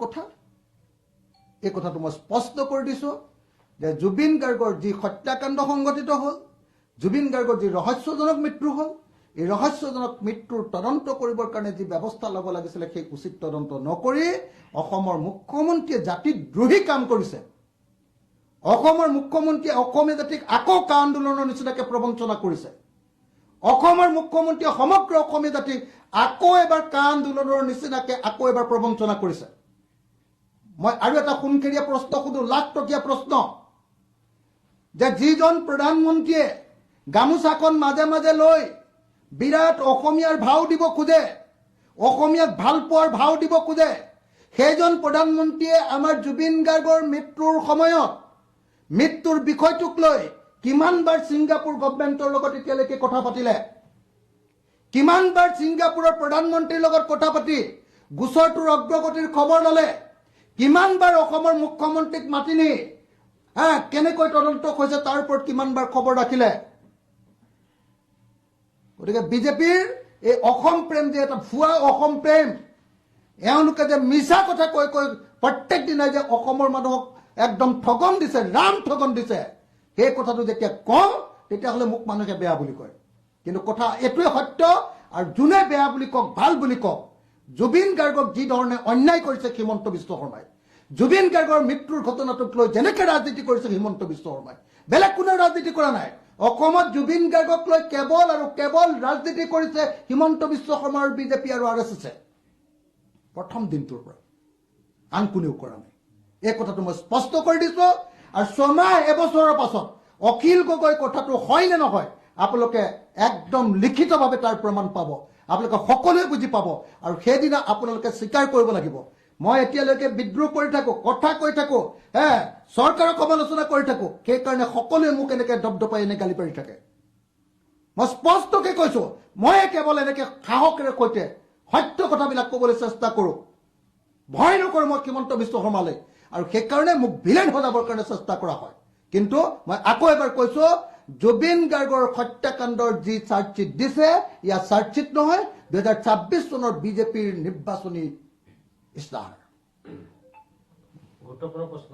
কথা এই কথাটো মই স্পষ্ট কৰি দিছো যে জুবিন গাৰ্গৰ যি হত্যাকাণ্ড সংঘটিত হ'ল, জুবিন গাৰ্গৰ যি ৰহস্যজনক মৃত্যু হ'ল, এই ৰহস্যজনক মৃত্যুৰ তদন্ত কৰিবৰ কাৰণে যি ব্যৱস্থা ল'ব লাগিছিলে সেই উচিত তদন্ত নকৰি অসমৰ মুখ্যমন্ত্ৰীয়ে জাতিদ্ৰোহী কাম কৰিছে। অসমৰ মুখ্যমন্ত্ৰীয়ে অসমীয়া জাতিক আকৌ কা আন্দোলনৰ নিচিনাকৈ প্ৰবঞ্চনা কৰিছে। অসমৰ মুখ্যমন্ত্ৰীয়ে সমগ্ৰ অসমীয়া জাতিক আকৌ এবাৰ কা আন্দোলনৰ নিচিনাকৈ আকৌ এবাৰ প্ৰবঞ্চনা কৰিছে। মই আৰু এটা সোণখেৰীয়া প্ৰশ্ন সুধো, লাখটকীয়া প্ৰশ্ন, যে যিজন প্ৰধানমন্ত্ৰীয়ে গামোচাখন মাজে মাজে লৈ বিৰাট অসমীয়াৰ ভাও দিব খোজে, অসমীয়াক ভাল পোৱাৰ ভাও দিব খোজে, সেইজন প্ৰধানমন্ত্ৰীয়ে আমাৰ জুবিন গাৰ্গৰ মৃত্যুৰ সময়ত মৃত্যুৰ বিষয়টোক লৈ কিমানবাৰ ছিংগাপুৰ গভৰ্ণমেণ্টৰ লগত এতিয়ালৈকে কথা পাতিলে, কিমানবাৰ ছিংগাপুৰৰ প্ৰধানমন্ত্ৰীৰ লগত কথা পাতি গোচৰটোৰ অগ্ৰগতিৰ খবৰ ল'লে, কিমানবাৰ অসমৰ মুখ্যমন্ত্ৰীক মাতি নি কেনেকৈ তদন্ত হৈছে তাৰ ওপৰত কিমানবাৰ খবৰ ৰাখিলে। গতিকে বিজেপিৰ এই অসম প্ৰেম যে এটা ভুৱা অসম প্ৰেম, এওঁলোকে যে মিছা কথা কৈ কৈ প্ৰত্যেক দিনাই যে অসমৰ মানুহক একদম ঠগন দিছে, ৰাম ঠগন দিছে, সেই কথাটো যেতিয়া কওঁ তেতিয়াহ'লে মোক মানুহে বেয়া বুলি কয়। কিন্তু কথা এইটোৱে সত্য, আৰু যোনে বেয়া বুলি কওক ভাল বুলি কওক, জুবিন গাৰ্গক যি ধৰণে অন্যায় কৰিছে হিমন্ত বিশ্ব শৰ্মাই, জুবিন গাৰ্গৰ মৃত্যুৰ ঘটনাটোক লৈ যেনেকৈ ৰাজনীতি কৰিছে হিমন্ত বিশ্ব শৰ্মাই, বেলেগ কোনেও ৰাজনীতি কৰা নাই। অসমত জুবিন গাৰ্গক লৈ কেৱল আৰু কেৱল ৰাজনীতি কৰিছে হিমন্ত বিশ্ব শৰ্মাৰ বিজেপি আৰু RSS প্ৰথম দিনটোৰ পৰা, আন কোনেও কৰা নাই। এই কথাটো মই স্পষ্ট কৰি দিছো। আৰু ছমাহ এবছৰৰ পাছত অখিল গগৈ কথাটো হয় নে নহয় আপোনালোকে একদম লিখিতভাৱে তাৰ প্ৰমাণ পাব, আপোনালোকে সকলোৱে বুজি পাব, আৰু সেইদিনা আপোনালোকে স্বীকাৰ কৰিব লাগিব। মই এতিয়ালৈকে বিদ্ৰোহ কৰি থাকো, কথা কৈ থাকো, চৰকাৰক সমালোচনা কৰি থাকো, সেইকাৰণে সকলোৱে মোক এনেকে দপদপাই এনে গালি পাৰি থাকে। মই স্পষ্টকে কৈছো, মই কেৱল এনেকে সাহসেৰে সৈতে সত্য কথাবিলাক ক'বলৈ চেষ্টা কৰো, ভয় নকৰো মই হিমন্ত বিশ্ব শৰ্মালৈ, আৰু সেইকাৰণে মোক ভিলেন সজাবৰ কাৰণে চেষ্টা কৰা হয়। কিন্তু মই আকৌ এবাৰ কৈছো, জুবিন গাৰ্গৰ হত্যাকাণ্ডৰ যি চাৰ্জশ্বিট দিছে, ইয়াৰ চাৰ্জশ্বিট নহয়, 2026 চনৰ বিজেপিৰ নিৰ্বাচনী ইস্তাহাৰ। গুৰুত্বপূৰ্ণ প্ৰশ্ন।